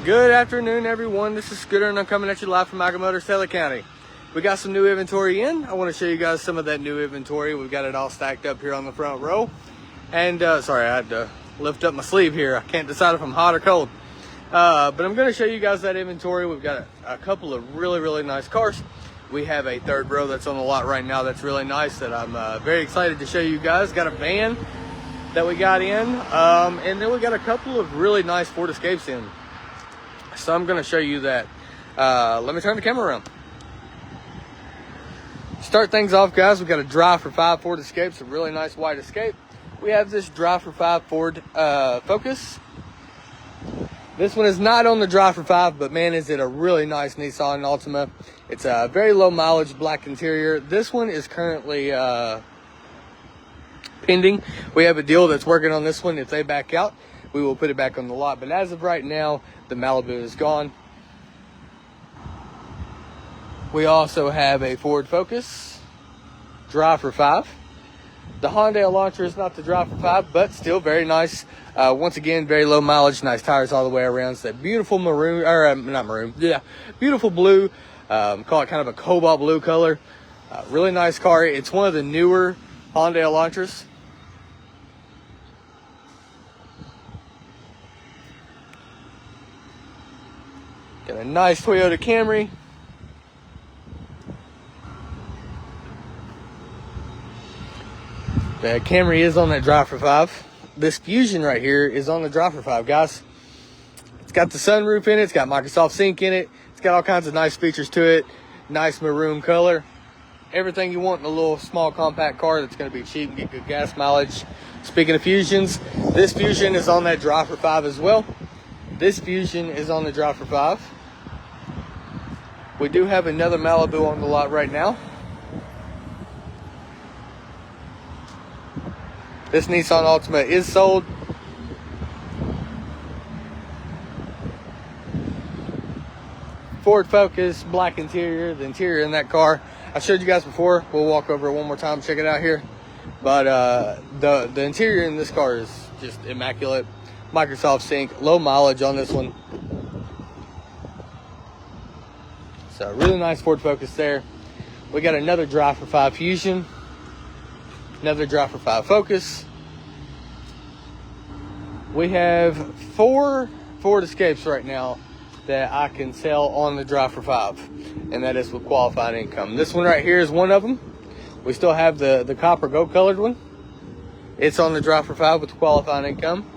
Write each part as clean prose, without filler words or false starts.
Good afternoon, everyone. This is Scooter, and I'm coming at you live from Michael Motors, Taylor County. We got some new inventory in. I want to show you guys some of that new inventory. We've got it all stacked up here on the front row. And sorry, I had to lift up my sleeve here. I can't decide if I'm hot or cold. But I'm going to show you guys that inventory. We've got a couple of really nice cars. We have a third row that's on the lot right now that's really nice that I'm very excited to show you guys. Got a van that we got in, and then we got a couple of really nice Ford Escapes in. So I'm going to show you that. Let me turn the camera around. Start things off, guys. We've got a Drive for 5 Ford Escape, a really nice white Escape. We have this Drive for 5 Ford Focus. This one is not on the Drive for 5, but man, is it a really nice Nissan Altima. It's a very low mileage black interior. This one is currently pending. We have a deal that's working on this one. If they back out, we will put it back on the lot. But as of right now, the Malibu is gone. We also have a Ford Focus, Drive for 5. The Hyundai Elantra is not the Drive for 5, but still very nice. Once again, very low mileage, nice tires all the way around. It's that beautiful maroon, or not maroon, yeah, beautiful blue. Call it kind of a cobalt blue color. Really nice car. It's one of the newer Hyundai Elantras. Got a nice Toyota Camry. The Camry is on that Drive for 5. This Fusion right here is on the Drive for 5, guys. It's got the sunroof in it. It's got Microsoft Sync in it. It's got all kinds of nice features to it. Nice maroon color. Everything you want in a little small compact car that's going to be cheap and get good gas mileage. Speaking of Fusions, this Fusion is on that Drive for 5 as well. This Fusion is on the Drive for 5. We do have another Malibu on the lot right now. This Nissan Altima is sold. Ford Focus, black interior. The interior in that car, I showed you guys before. We'll walk over it one more time, check it out here. But the interior in this car is just immaculate. Microsoft Sync, low mileage on this one. So really nice Ford Focus there. We got another Drive for 5 Fusion. Another Drive for 5 Focus. We have 4 Ford Escapes right now that I can sell on the Drive for 5, and that is with qualified income. This one right here is one of them. We still have the copper gold colored one. It's on the Drive for 5 with qualified income.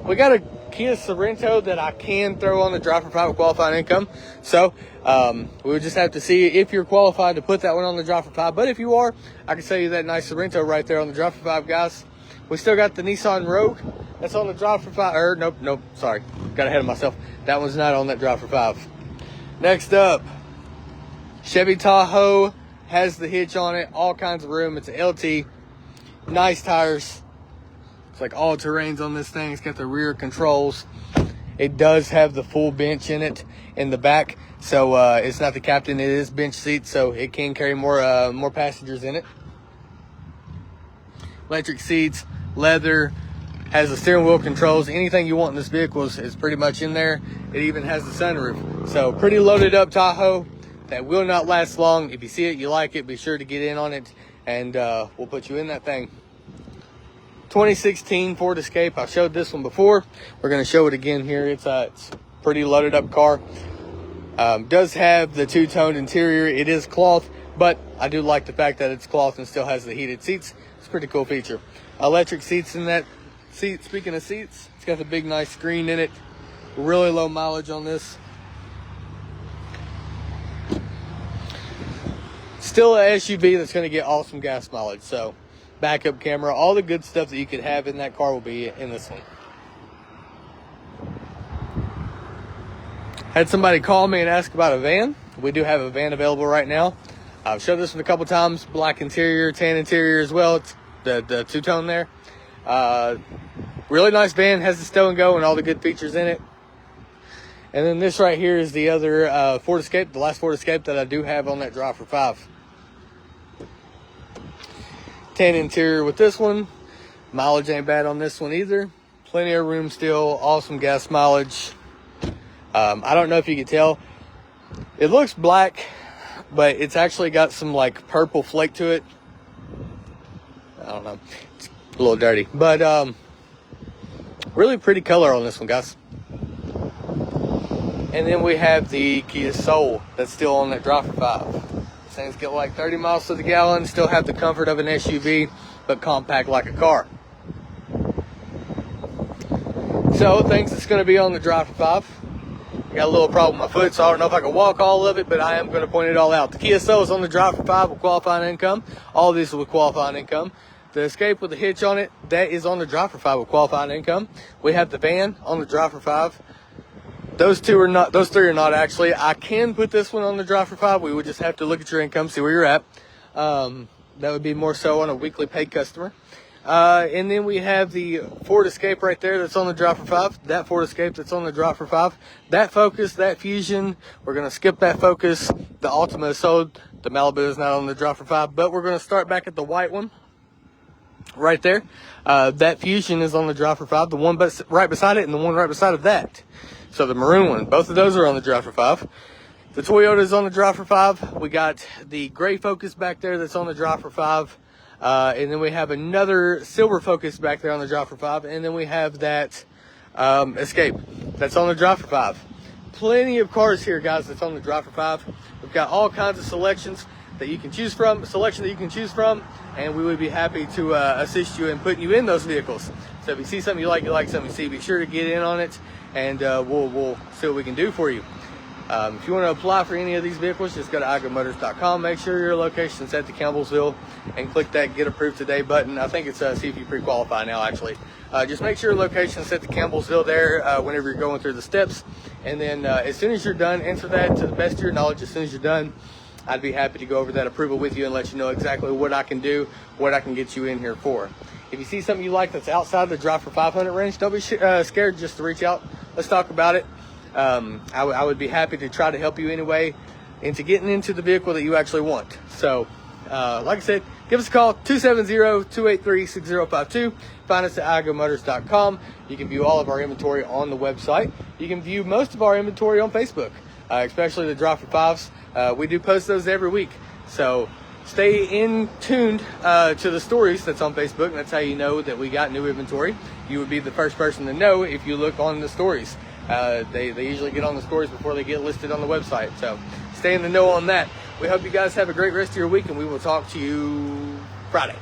We got a Kia Sorento that I can throw on the Drive for 5 with qualified income. So we would just have to see if you're qualified to put that one on the Drive for 5. But if you are, I can sell you that nice Sorento right there on the Drive for 5, guys. We still got the Nissan Rogue that's on the Drive for 5. Or nope, sorry, got ahead of myself. That one's not on that Drive for 5. Next up, Chevy Tahoe has the hitch on it, all kinds of room. It's an LT, nice tires. It's like all terrains on this thing. It's got the rear controls. It does have the full bench in it in the back, so it's not the captain. It is bench seats, so it can carry more passengers in it. Electric seats, leather, has the steering wheel controls. Anything you want in this vehicle is pretty much in there. It even has the sunroof. So pretty loaded up Tahoe that will not last long. If you see it, you like it, be sure to get in on it, and we'll put you in that thing. 2016 Ford Escape. I showed this one before. We're going to show it again here. It's a pretty loaded up car. Does have the two-toned interior. It is cloth, but I do like the fact that it's cloth and still has the heated seats. It's a pretty cool feature. Electric seats in that seat. Speaking of seats, it's got the big nice screen in it. Really low mileage on this. Still an SUV that's going to get awesome gas mileage. So backup camera, all the good stuff that you could have in that car will be in this one. Had somebody call me and ask about a van. We do have a van available right now. I've showed this one a couple times. Black interior, tan interior as well. It's the two-tone there. Really nice van. Has the stow and go and all the good features in it. And then this right here is the other Ford Escape, the last Ford Escape that I do have on that Drive for 5. Tan interior with this one. Mileage ain't bad on this one either. Plenty of room still. Awesome gas mileage. I don't know if you can tell. It looks black, but it's actually got some like purple flake to it. I don't know. It's a little dirty, but really pretty color on this one, guys. And then we have the Kia Soul that's still on that Drive for 5. This thing's got like 30 miles to the gallon, still have the comfort of an SUV, but compact like a car. So things that's going to be on the Drive for 5. I got a little problem with my foot, so I don't know if I can walk all of it, but I am going to point it all out. The Kia Soul is on the Drive for 5 with qualifying income. All of these are with qualifying income. The Escape with the hitch on it, that is on the Drive for 5 with qualifying income. We have the van on the Drive for 5. Those three are not actually. I can put this one on the Drive for 5. We would just have to look at your income, see where you're at. That would be more so on a weekly paid customer. And then we have the Ford Escape right there that's on the Drive for 5. That Ford Escape that's on the Drive for 5. That Focus, that Fusion, we're going to skip that Focus. The Altima is sold. The Malibu is not on the Drive for 5. But we're going to start back at the white one right there. That Fusion is on the Drive for 5. The one right beside it and the one right beside of that. So the maroon one, both of those are on the Drive for 5. The Toyota is on the Drive for 5. We got the gray Focus back there that's on the Drive for 5. And then we have another silver Focus back there on the Drive for 5. And then we have that Escape that's on the Drive for 5. Plenty of cars here, guys, that's on the Drive for 5. We've got all kinds of selections that you can choose from, and we would be happy to assist you in putting you in those vehicles. So if you see something you like something you see, be sure to get in on it, and we'll see what we can do for you. If you want to apply for any of these vehicles, just go to iGoMotors.com. Make sure your location is set to Campbellsville and click that Get Approved Today button. I think it's see if you pre-qualify now, actually. Just make sure your location is set to Campbellsville there whenever you're going through the steps. And then as soon as you're done, answer that to the best of your knowledge. As soon as you're done, I'd be happy to go over that approval with you and let you know exactly what I can do, what I can get you in here for. If you see something you like that's outside the Drive for 500 range, don't be scared just to reach out. Let's talk about it. I would be happy to try to help you anyway into getting into the vehicle that you actually want. So, like I said, give us a call, 270-283-6052. Find us at iGoMotors.com. You can view all of our inventory on the website. You can view most of our inventory on Facebook, especially the Drive for 5s. We do post those every week. So stay tuned to the stories that's on Facebook, and that's how you know that we got new inventory. You would be the first person to know if you look on the stories. They usually get on the stories before they get listed on the website. So stay in the know on that. We hope you guys have a great rest of your week, and we will talk to you Friday.